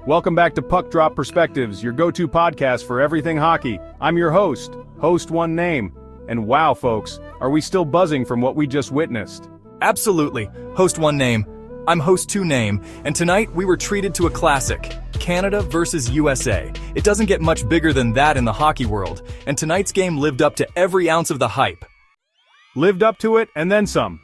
Welcome back to Puck Drop Perspectives, your go-to podcast for everything hockey. I'm your host One Name. And wow, folks, are we still buzzing from what we just witnessed? Absolutely. Host One Name. I'm Host Two Name, and tonight we were treated to a classic. Canada versus USA. It doesn't get much bigger than that in the hockey world, and tonight's game lived up to every ounce of the hype. Lived up to it and then some.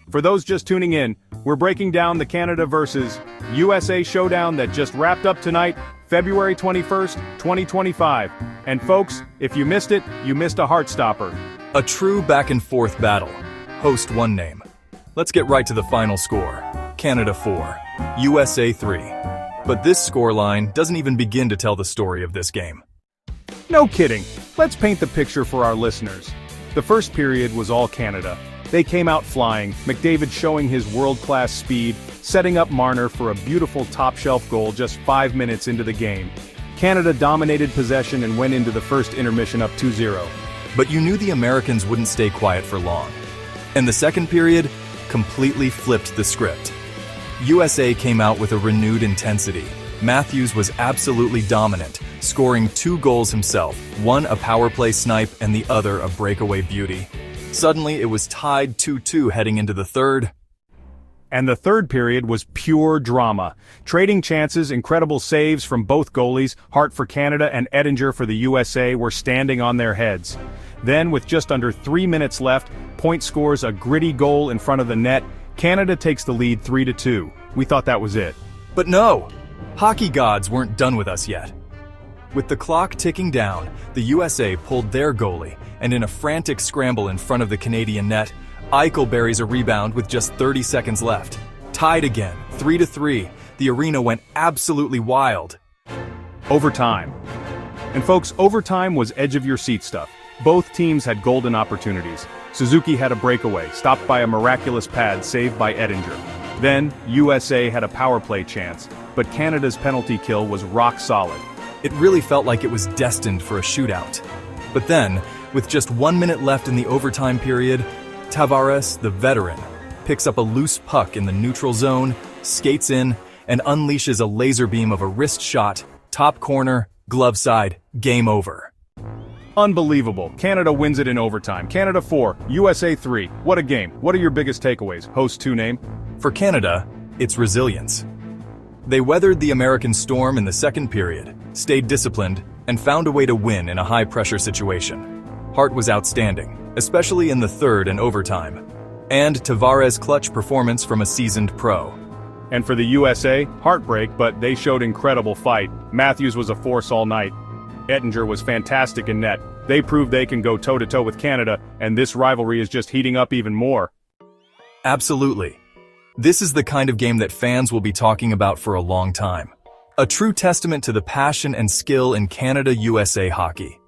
For those just tuning in, we're breaking down the Canada versus USA showdown that just wrapped up tonight, February 21st, 2025. And folks, if you missed it, you missed a heartstopper. A true back-and-forth battle. Host One Name. Let's get right to the final score. Canada 4, USA 3. But this scoreline doesn't even begin to tell the story of this game. No kidding. Let's paint the picture for our listeners. The first period was all Canada. They came out flying, McDavid showing his world-class speed, setting up Marner for a beautiful top-shelf goal just 5 minutes into the game. Canada dominated possession and went into the first intermission up 2-0. But you knew the Americans wouldn't stay quiet for long. And the second period completely flipped the script. USA came out with a renewed intensity. Matthews was absolutely dominant, scoring 2 goals himself, one a power play snipe and the other a breakaway beauty. Suddenly, it was tied 2-2 heading into the third. And the third period was pure drama. Trading chances, incredible saves from both goalies, Hart for Canada and Ettinger for the USA, were standing on their heads. Then, with just under 3 minutes left, Point scores a gritty goal in front of the net. Canada takes the lead 3-2. We thought that was it. But no! Hockey gods weren't done with us yet. With the clock ticking down, the USA pulled their goalie, and in a frantic scramble in front of the Canadian net, Eichel buries a rebound with just 30 seconds left. Tied again, 3-3, the arena went absolutely wild. Overtime. And folks, overtime was edge-of-your-seat stuff. Both teams had golden opportunities. Suzuki had a breakaway, stopped by a miraculous pad saved by Ettinger. Then, USA had a power play chance, but Canada's penalty kill was rock solid. It really felt like it was destined for a shootout. But then, with just 1 minute left in the overtime period, Tavares, the veteran, picks up a loose puck in the neutral zone, skates in, and unleashes a laser beam of a wrist shot, top corner, glove side, game over. Unbelievable. Canada wins it in overtime. Canada 4, USA 3. What a game. What are your biggest takeaways? Host Two Name. For Canada, it's resilience. They weathered the American storm in the second period, stayed disciplined, and found a way to win in a high-pressure situation. Hart was outstanding, especially in the third and overtime. And Tavares' clutch performance from a seasoned pro. And for the USA, heartbreak, but they showed incredible fight. Matthews was a force all night. Ettinger was fantastic in net. They proved they can go toe-to-toe with Canada, and this rivalry is just heating up even more. Absolutely. This is the kind of game that fans will be talking about for a long time. A true testament to the passion and skill in Canada-USA hockey.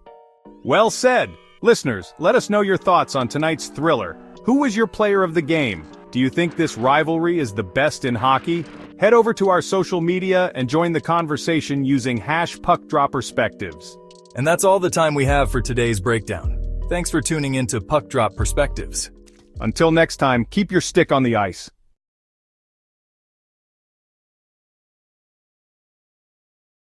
Well said! Listeners, let us know your thoughts on tonight's thriller. Who was your player of the game? Do you think this rivalry is the best in hockey? Head over to our social media and join the conversation using #PuckDropPerspectives. And that's all the time we have for today's breakdown. Thanks for tuning in to Puck Drop Perspectives. Until next time, keep your stick on the ice.